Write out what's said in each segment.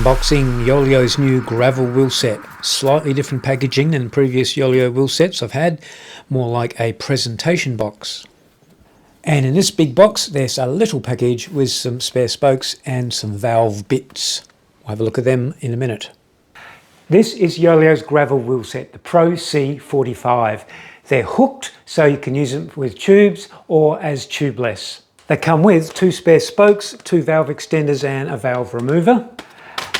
Unboxing Yoeleo's new gravel wheel set. Slightly different packaging than previous Yoeleo wheel sets I've had, more like a presentation box. And in this big box there's a little package with some spare spokes and some valve bits. We'll have a look at them in a minute. This is Yoeleo's gravel wheel set, the Pro C45. They're hooked so you can use them with tubes or as tubeless. They come with 2 spare spokes, 2 valve extenders and a valve remover.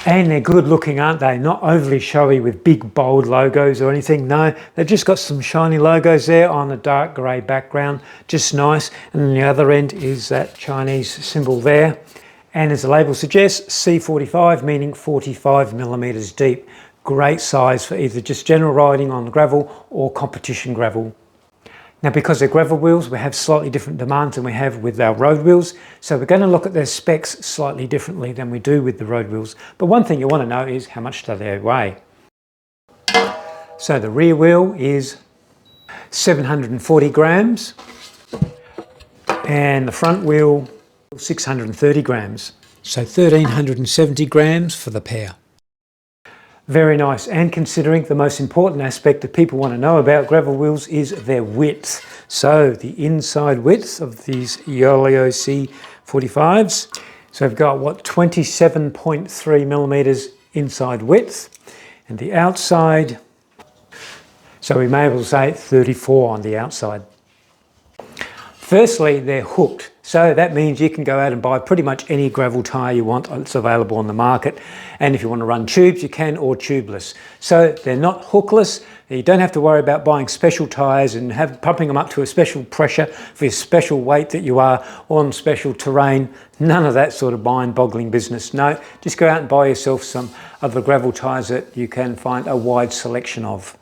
And they're good looking, aren't they? Not overly showy with big bold logos or anything. No, they've just got some shiny logos there on a dark grey background. Just nice. And then the other end is that Chinese symbol there. And as the label suggests, C45, meaning 45 millimeters deep. Great size for either just general riding on gravel or competition gravel. Now, because they're gravel wheels, we have slightly different demands than we have with our road wheels. So we're going to look at their specs slightly differently than we do with the road wheels. But one thing you want to know is how much do they weigh? So the rear wheel is 740 grams and the front wheel 630 grams. So 1370 grams for the pair. Very nice, and considering the most important aspect that people want to know about gravel wheels is their width. So the inside width of these Yoeleo C45s. So we've got what, 27.3 millimeters inside width, and the outside, so we may be able to say 34 on the outside. Firstly, they're hooked. So that means you can go out and buy pretty much any gravel tyre you want that's available on the market. And if you want to run tubes, you can, or tubeless. So they're not hookless. You don't have to worry about buying special tyres and pumping them up to a special pressure for your special weight that you are on special terrain. None of that sort of mind-boggling business. No, just go out and buy yourself some other gravel tyres that you can find a wide selection of.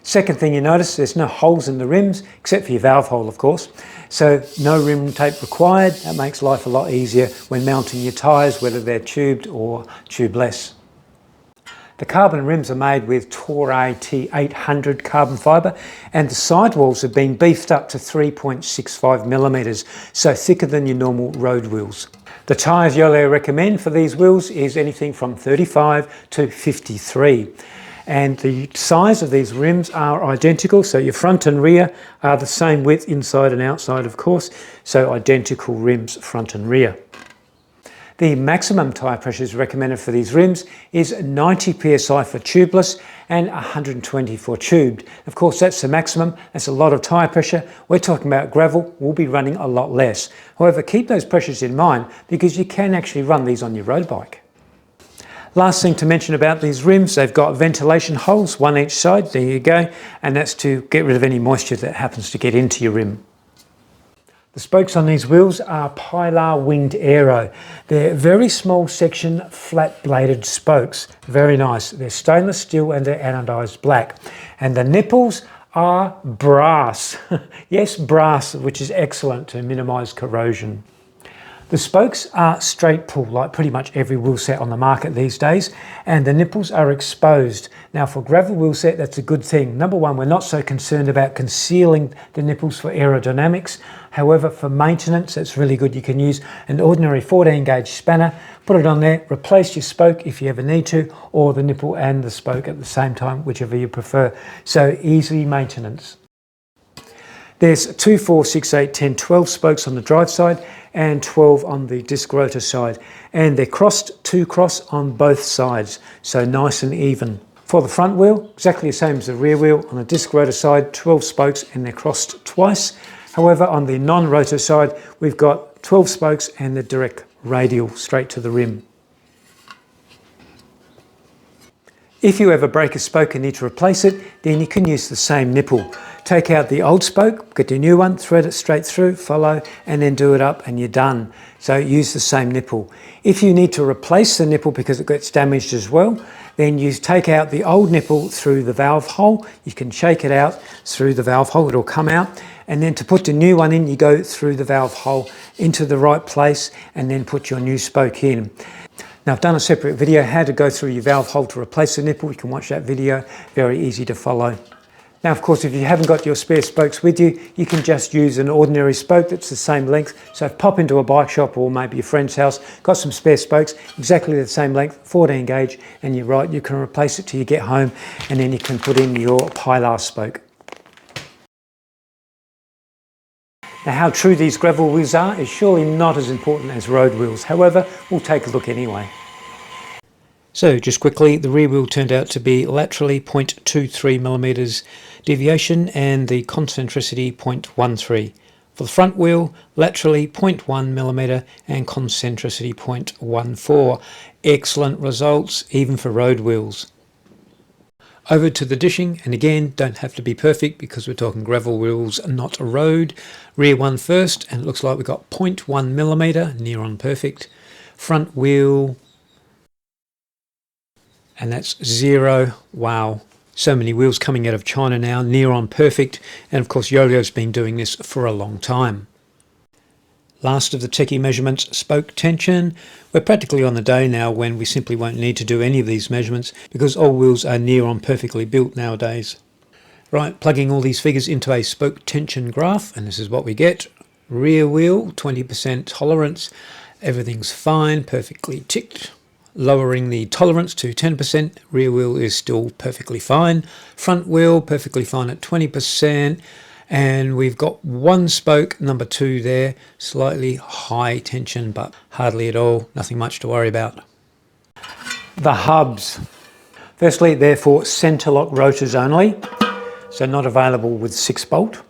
Second thing you notice, there's no holes in the rims, except for your valve hole, of course. So no rim tape required. That makes life a lot easier when mounting your tyres, whether they're tubed or tubeless. The carbon rims are made with Tyre T800 carbon fibre, and the sidewalls have been beefed up to 3.65 millimeters, so thicker than your normal road wheels. The tyres Yoeleo recommend for these wheels is anything from 35 to 53. And the size of these rims are identical, so your front and rear are the same width inside and outside, of course, so identical rims front and rear. The maximum tyre pressures recommended for these rims is 90 psi for tubeless and 120 for tubed. Of course, that's the maximum. That's a lot of tyre pressure. We're talking about gravel. We'll be running a lot less. However, keep those pressures in mind because you can actually run these on your road bike. Last thing to mention about these rims, they've got ventilation holes, one each side, there you go, and that's to get rid of any moisture that happens to get into your rim. The spokes on these wheels are Pilar Winged Aero. They're very small section, flat bladed spokes, very nice. They're stainless steel and they're anodized black. And the nipples are brass, yes, brass, which is excellent to minimize corrosion. The spokes are straight pull, like pretty much every wheel set on the market these days, and the nipples are exposed. Now for a gravel wheel set, that's a good thing. Number one, we're not so concerned about concealing the nipples for aerodynamics. However, for maintenance, that's really good. You can use an ordinary 14 gauge spanner, put it on there, replace your spoke if you ever need to, or the nipple and the spoke at the same time, whichever you prefer. So easy maintenance. There's 2, 4, 6, 8, 10, 12 spokes on the drive side and 12 on the disc rotor side. And they're crossed to cross on both sides, so nice and even. For the front wheel, exactly the same as the rear wheel. On the disc rotor side, 12 spokes and they're crossed twice. However, on the non-rotor side, we've got 12 spokes and the direct radial straight to the rim. If you ever break a spoke and need to replace it, then you can use the same nipple. Take out the old spoke, get your new one, thread it straight through, follow, and then do it up and you're done. So use the same nipple. If you need to replace the nipple because it gets damaged as well, then you take out the old nipple through the valve hole. You can shake it out through the valve hole, it'll come out. And then to put the new one in, you go through the valve hole into the right place and then put your new spoke in. Now I've done a separate video how to go through your valve hole to replace the nipple. You can watch that video, very easy to follow. Now, of course, if you haven't got your spare spokes with you, you can just use an ordinary spoke that's the same length. So pop into a bike shop or maybe your friend's house, got some spare spokes, exactly the same length, 14 gauge, and you're right, you can replace it till you get home, and then you can put in your pilar spoke. Now, how true these gravel wheels are is surely not as important as road wheels. However, we'll take a look anyway. So just quickly, the rear wheel turned out to be laterally 0.23 millimeters deviation and the concentricity 0.13. For the front wheel, laterally 0.1 millimeter and concentricity 0.14. Excellent results even for road wheels. Over to the dishing, and again, don't have to be perfect because we're talking gravel wheels, not a road. Rear one first, and it looks like we've got 0.1 millimeter, near on perfect. Front wheel, and that's 0. Wow, so many wheels coming out of China now, near on perfect. And of course, Yoeleo's been doing this for a long time. Last of the techie measurements, spoke tension. We're practically on the day now when we simply won't need to do any of these measurements because all wheels are near on perfectly built nowadays. Right, plugging all these figures into a spoke tension graph, and this is what we get. Rear wheel, 20% tolerance. Everything's fine, perfectly ticked. Lowering the tolerance to 10%, rear wheel is still perfectly fine. Front wheel, perfectly fine at 20%. And we've got one spoke, number 2 there, slightly high tension, but hardly at all, nothing much to worry about. The hubs. Firstly, they're for centre lock rotors only, so not available with 6-bolt.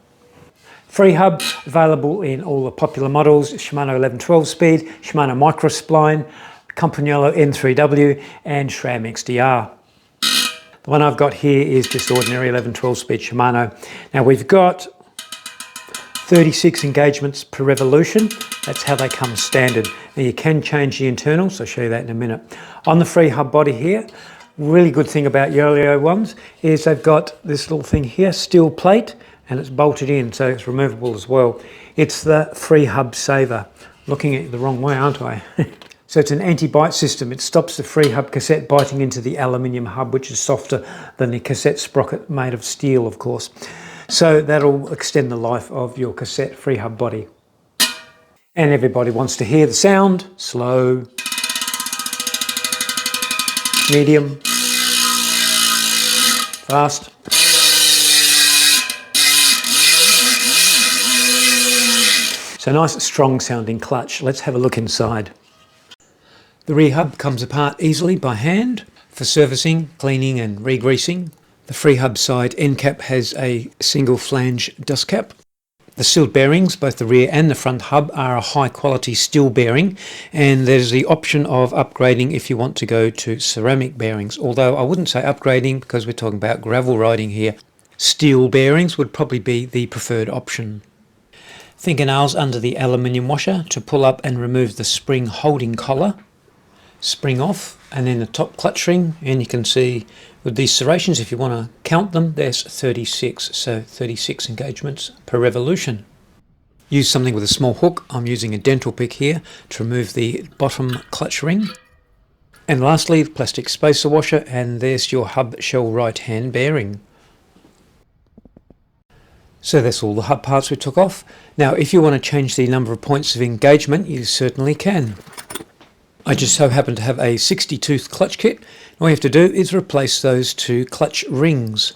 Free hub, available in all the popular models, Shimano 1112 speed, Shimano Microspline, Campanello N3W and SRAM XDR. The one I've got here is just ordinary 1112 speed Shimano. Now we've got 36 engagements per revolution. That's how they come standard. Now you can change the internals, I'll show you that in a minute. On the free hub body here, really good thing about Yoeleo ones is they've got this little thing here, steel plate, and it's bolted in, so it's removable as well. It's the free hub saver. Looking at it the wrong way, aren't I? So it's an anti-bite system. It stops the free hub cassette biting into the aluminium hub, which is softer than the cassette sprocket made of steel, of course. So that'll extend the life of your cassette free hub body. And everybody wants to hear the sound. Slow, medium, fast. So nice, strong sounding clutch. Let's have a look inside. The rear hub comes apart easily by hand for servicing, cleaning and re-greasing. The free hub side end cap has a single flange dust cap. The sealed bearings, both the rear and the front hub, are a high quality steel bearing, and there's the option of upgrading if you want to go to ceramic bearings, although I wouldn't say upgrading because we're talking about gravel riding here. Steel bearings would probably be the preferred option. Fingernails under the aluminium washer to pull up and remove the spring holding collar. Spring off, and then the top clutch ring, and you can see with these serrations, if you want to count them, there's 36, so 36 engagements per revolution. Use something with a small hook. I'm using a dental pick here to remove the bottom clutch ring. And lastly, the plastic spacer washer, and there's your hub shell right hand bearing. So that's all the hub parts we took off. Now if you want to change the number of points of engagement, you certainly can. I just so happen to have a 60-tooth clutch kit. All you have to do is replace those 2 clutch rings.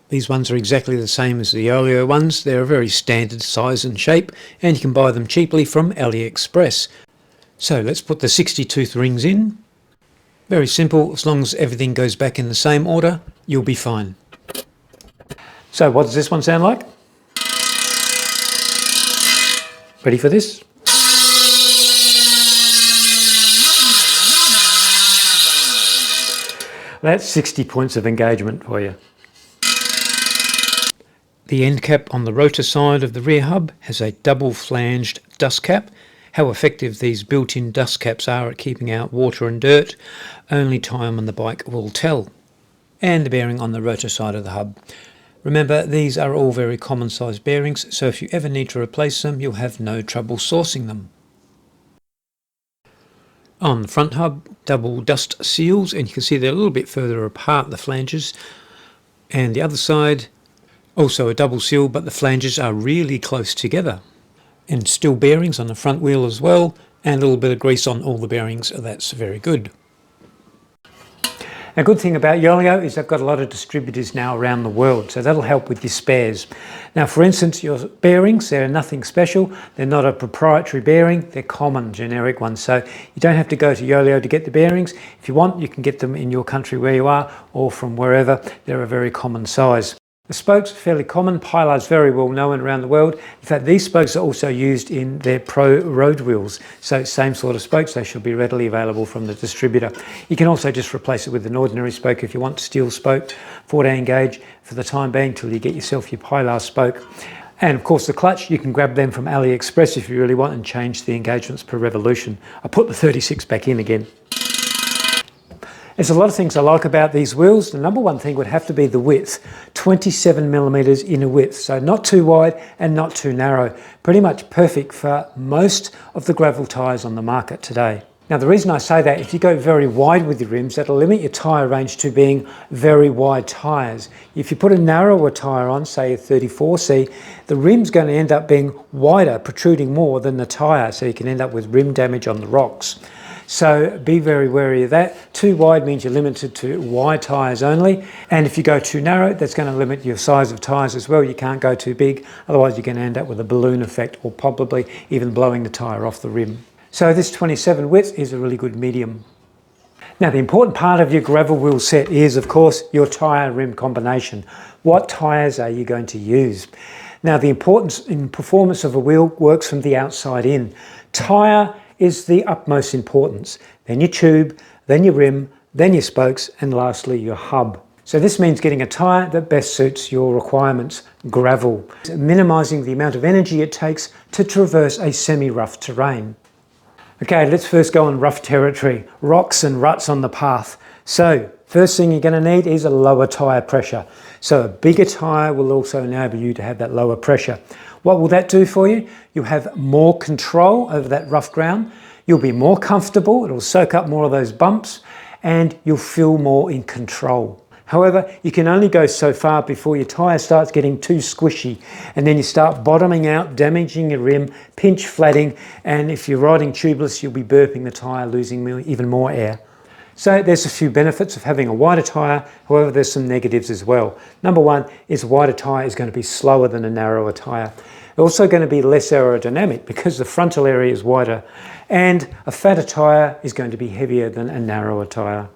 These ones are exactly the same as the Yoeleo ones. They're a very standard size and shape, and you can buy them cheaply from AliExpress. So let's put the 60-tooth rings in. Very simple, as long as everything goes back in the same order, you'll be fine. So what does this one sound like? Ready for this? That's 60 points of engagement for you. The end cap on the rotor side of the rear hub has a double flanged dust cap. How effective these built-in dust caps are at keeping out water and dirt, only time on the bike will tell. And the bearing on the rotor side of the hub. Remember, these are all very common size bearings, so if you ever need to replace them, you'll have no trouble sourcing them. On the front hub, double dust seals, and you can see they're a little bit further apart, the flanges. And the other side, Also a double seal, but the flanges are really close together. And steel bearings on the front wheel as well, and a little bit of grease on all the bearings. That's very good. A good thing about Yoeleo is they've got a lot of distributors now around the world, so that'll help with your spares. Now, for instance, your bearings, they're nothing special. They're not a proprietary bearing. They're common, generic ones. So you don't have to go to Yoeleo to get the bearings. If you want, you can get them in your country where you are or from wherever. They're a very common size. The spokes are fairly common. Pilar's very well known around the world. In fact, these spokes are also used in their pro road wheels. So same sort of spokes, they should be readily available from the distributor. You can also just replace it with an ordinary spoke if you want, steel spoke, 14 gauge for the time being till you get yourself your Pilar spoke. And of course the clutch, you can grab them from AliExpress if you really want and change the engagements per revolution. I put the 36 back in again. There's a lot of things I like about these wheels. The number one thing would have to be the width, 27 millimeters inner width. So not too wide and not too narrow. Pretty much perfect for most of the gravel tyres on the market today. Now the reason I say that, if you go very wide with your rims, that'll limit your tyre range to being very wide tyres. If you put a narrower tyre on, say a 34C, the rim's going to end up being wider, protruding more than the tyre, so you can end up with rim damage on the rocks. So be very wary of that. Too wide means you're limited to wide tyres only. And if you go too narrow, that's going to limit your size of tyres as well. You can't go too big, otherwise you're going to end up with a balloon effect or probably even blowing the tyre off the rim. So this 27 width is a really good medium. Now the important part of your gravel wheel set is, of course, your tyre rim combination. What tyres are you going to use? Now the importance in performance of a wheel works from the outside in. Tyre is the utmost importance, then your tube, then your rim, then your spokes, and lastly your hub. So this means getting a tyre that best suits your requirements, gravel, minimising the amount of energy it takes to traverse a semi-rough terrain. Okay, let's first go on rough territory, rocks and ruts on the path. So first thing you're going to need is a lower tyre pressure. So a bigger tyre will also enable you to have that lower pressure. What will that do for you? You'll have more control over that rough ground. You'll be more comfortable. It'll soak up more of those bumps and you'll feel more in control. However, you can only go so far before your tyre starts getting too squishy and then you start bottoming out, damaging your rim, pinch flatting, and if you're riding tubeless, you'll be burping the tyre, losing even more air. So there's a few benefits of having a wider tyre, however there's some negatives as well. Number one is a wider tyre is going to be slower than a narrower tyre. Also going to be less aerodynamic because the frontal area is wider, and a fatter tyre is going to be heavier than a narrower tyre.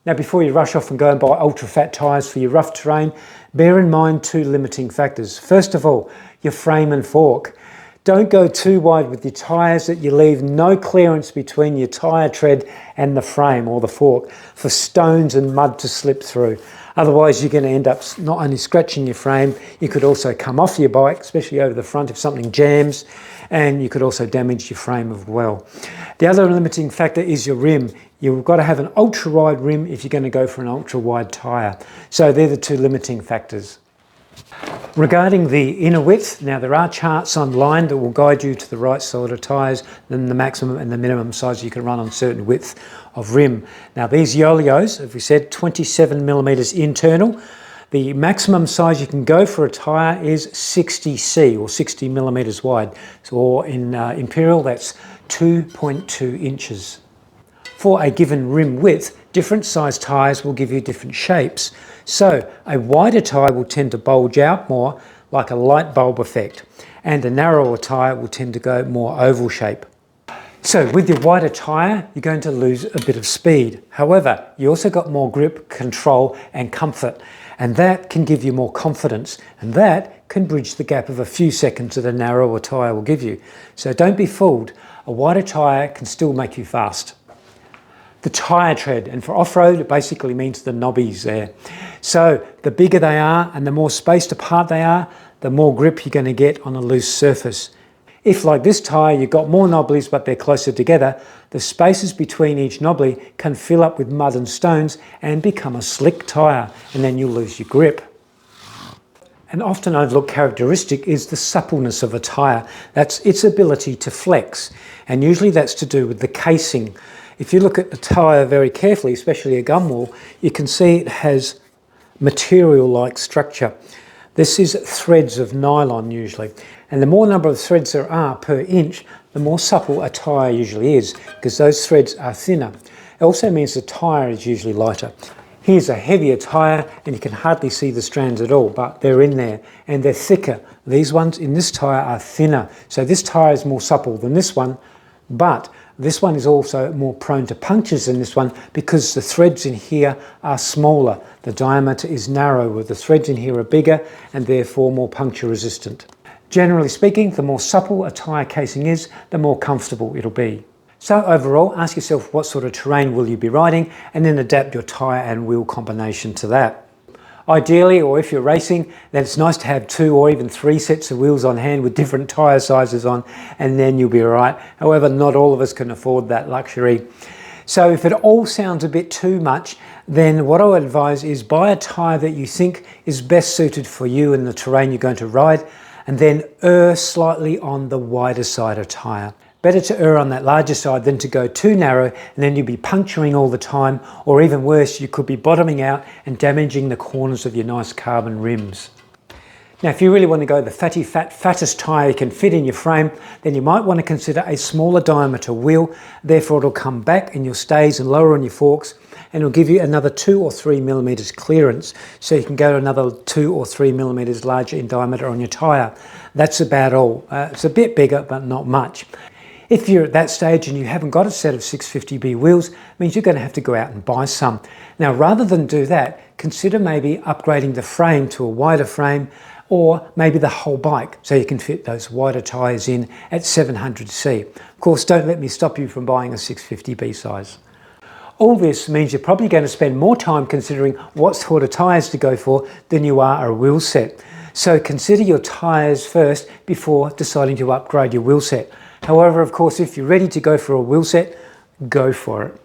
Now before you rush off and go and buy ultra fat tyres for your rough terrain, bear in mind two limiting factors. First of all, your frame and fork. Don't go too wide with your tyres that you leave no clearance between your tyre tread and the frame or the fork for stones and mud to slip through. Otherwise you're going to end up not only scratching your frame, you could also come off your bike, especially over the front if something jams, and you could also damage your frame as well. The other limiting factor is your rim. You've got to have an ultra wide rim if you're going to go for an ultra wide tyre. So they're the two limiting factors. Regarding the inner width, now there are charts online that will guide you to the right sort of tyres than the maximum and the minimum size you can run on certain width of rim. Now these Yoeleos, as we said, 27 millimeters internal. The maximum size you can go for a tyre is 60C or 60 millimeters wide. So, or in Imperial, that's 2.2 inches. For a given rim width, different size tyres will give you different shapes. So a wider tyre will tend to bulge out more like a light bulb effect, and a narrower tyre will tend to go more oval shape. So with your wider tyre, you're going to lose a bit of speed. However, you also got more grip, control and comfort, and that can give you more confidence, and that can bridge the gap of a few seconds that a narrower tyre will give you. So don't be fooled, a wider tyre can still make you fast. The tyre tread, and for off-road it basically means the knobbies there. So the bigger they are and the more spaced apart they are, the more grip you're going to get on a loose surface. If like this tyre you've got more knobblies but they're closer together, the spaces between each knobbly can fill up with mud and stones and become a slick tyre, and then you'll lose your grip. An often overlooked characteristic is the suppleness of a tyre. That's its ability to flex, and usually that's to do with the casing. If you look at the tyre very carefully, especially a gum wall, you can see it has material-like structure. This is threads of nylon usually, and the more number of threads there are per inch, the more supple a tyre usually is, because those threads are thinner. It also means the tyre is usually lighter. Here's a heavier tyre and you can hardly see the strands at all, but they're in there and they're thicker. These ones in this tyre are thinner. So this tyre is more supple than this one, but this one is also more prone to punctures than this one because the threads in here are smaller. The diameter is narrower. The threads in here are bigger and therefore more puncture resistant. Generally speaking, the more supple a tyre casing is, the more comfortable it'll be. So overall, ask yourself what sort of terrain will you be riding and then adapt your tyre and wheel combination to that. Ideally, or if you're racing, then it's nice to have 2 or even 3 sets of wheels on hand with different tyre sizes on, and then you'll be all right. However, not all of us can afford that luxury. So if it all sounds a bit too much, then what I would advise is buy a tyre that you think is best suited for you and the terrain you're going to ride, and then err slightly on the wider side of tyre. Better to err on that larger side than to go too narrow and then you'll be puncturing all the time, or even worse, you could be bottoming out and damaging the corners of your nice carbon rims. Now, if you really want to go the fattest tyre you can fit in your frame, then you might want to consider a smaller diameter wheel. Therefore, it'll come back in your stays and lower on your forks, and it'll give you another 2 or 3 millimeters clearance. So you can go to another 2 or 3 millimeters larger in diameter on your tyre. That's about all. It's a bit bigger, but not much. If you're at that stage and you haven't got a set of 650B wheels, it means you're going to have to go out and buy some. Now, rather than do that, consider maybe upgrading the frame to a wider frame, or maybe the whole bike, so you can fit those wider tyres in at 700C. Of course, don't let me stop you from buying a 650B size. All this means you're probably going to spend more time considering what sort of tyres to go for than you are a wheel set. So consider your tyres first before deciding to upgrade your wheel set. However, of course, if you're ready to go for a wheel set, go for it.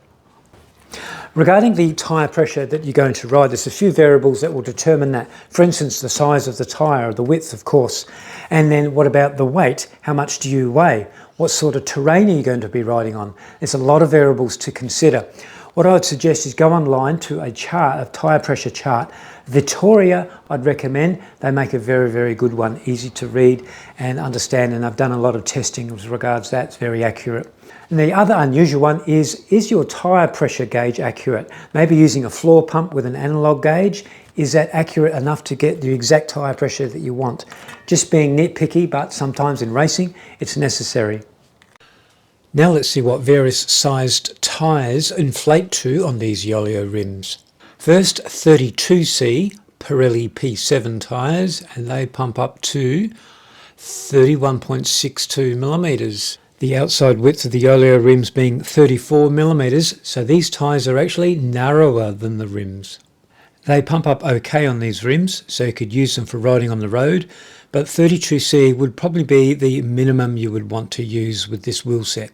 Regarding the tyre pressure that you're going to ride, there's a few variables that will determine that. For instance, the size of the tyre, the width, of course. And then what about the weight? How much do you weigh? What sort of terrain are you going to be riding on? There's a lot of variables to consider. What I would suggest is go online to a chart, a tyre pressure chart. Vittoria, I'd recommend. They make a very, very good one, easy to read and understand, and I've done a lot of testing with regards to that. It's very accurate. And the other unusual one is your tyre pressure gauge accurate? Maybe using a floor pump with an analog gauge, is that accurate enough to get the exact tyre pressure that you want? Just being nitpicky, but sometimes in racing, it's necessary. Now let's see what various sized tyres inflate to on these Yoeleo rims. First, 32C Pirelli P7 tyres, and they pump up to 31.62 millimeters. The outside width of the Yoeleo rims being 34 millimeters, so these tyres are actually narrower than the rims. They pump up okay on these rims, so you could use them for riding on the road, but 32C would probably be the minimum you would want to use with this wheel set.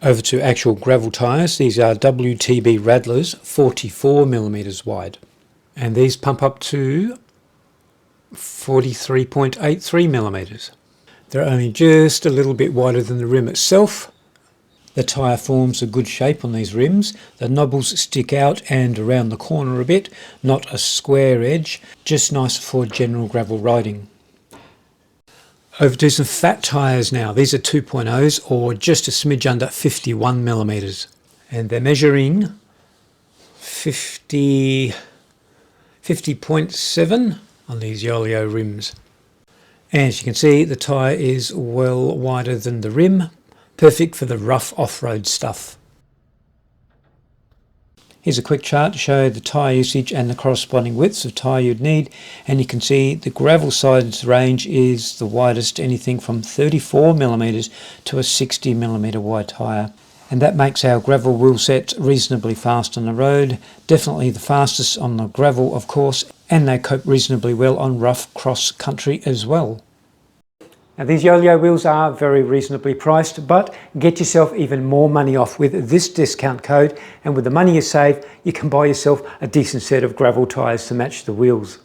Over to actual gravel tyres. These are WTB Radlers, 44 millimeters wide, and these pump up to 43.83 millimeters. They're only just a little bit wider than the rim itself. The tyre forms a good shape on these rims. The knobbles stick out and around the corner a bit, not a square edge, just nice for general gravel riding. Over to some fat tyres now. These are 2.0s, or just a smidge under 51 millimeters. And they're measuring 50.7 on these Yoeleo rims. As you can see, the tyre is well wider than the rim, perfect for the rough off-road stuff. Here's a quick chart to show the tyre usage and the corresponding widths of tyre you'd need, and you can see the gravel sides range is the widest, anything from 34 millimeters to a 60 millimeter wide tyre. And that makes our gravel wheel set reasonably fast on the road, definitely the fastest on the gravel of course, and they cope reasonably well on rough cross country as well. Now these Yoeleo wheels are very reasonably priced, but get yourself even more money off with this discount code, and with the money you save you can buy yourself a decent set of gravel tyres to match the wheels.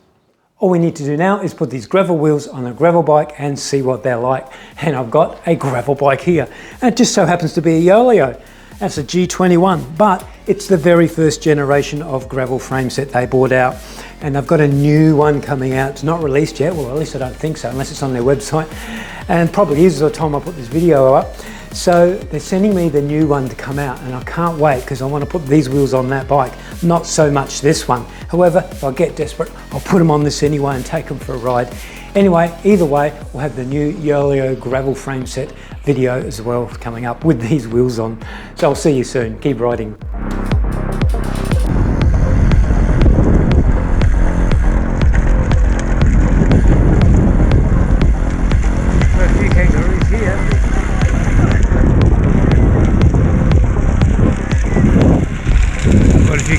All we need to do now is put these gravel wheels on a gravel bike and see what they're like. And I've got a gravel bike here. And it just so happens to be a Yoeleo. That's a G21, but It's the very first generation of gravel frame set they brought out, and they've got a new one coming out. It's not released yet, well at least I don't think so, unless it's on their website, and probably is by the time I put this video up. So they're sending me the new one to come out, and I can't wait because I want to put these wheels on that bike, not so much this one. However, if I get desperate, I'll put them on this anyway and take them for a ride. Anyway, either way, we'll have the new Yoeleo gravel frame set video as well coming up with these wheels on. So I'll see you soon. Keep riding.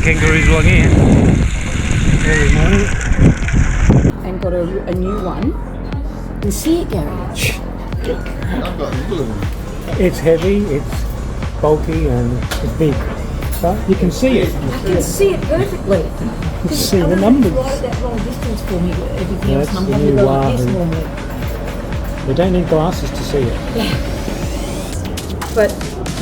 Kangaroos log in early morning and got a new one. You see it, Gary? It's heavy, it's bulky, and it's big, but you can see it. I can see it perfectly. You can see the numbers. Ride that long distance for me. Everything else, That's I'm the having to new go like this Wahoo. normally. You don't need glasses to see it. Yeah. But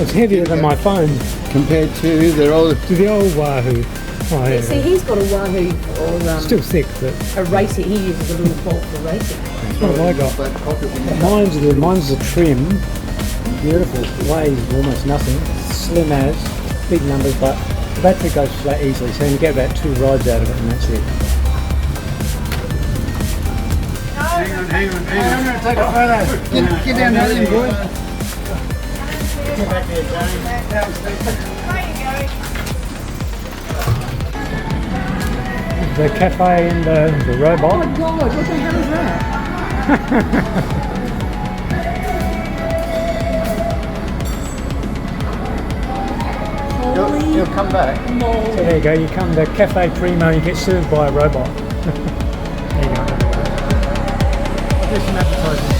It's heavier than my phone compared to their old. to the old Wahoo. Oh, yeah. see, he's got a Wahoo or Still thick, but a racer. He uses a little bolt for racing. that's what I got. Mine's a trim, beautiful, weighs almost nothing, slim as, big numbers, but the battery goes flat easily, so you get about 2 rides out of it, and that's it. Hang on. I'm going to take a photo. Get down there, then, boy. Get back there, The cafe and the robot. Oh my God! What the hell is that? You'll come back. So there you go, you come to Cafe Primo, you get served by a robot. There you go. I'll do some advertising.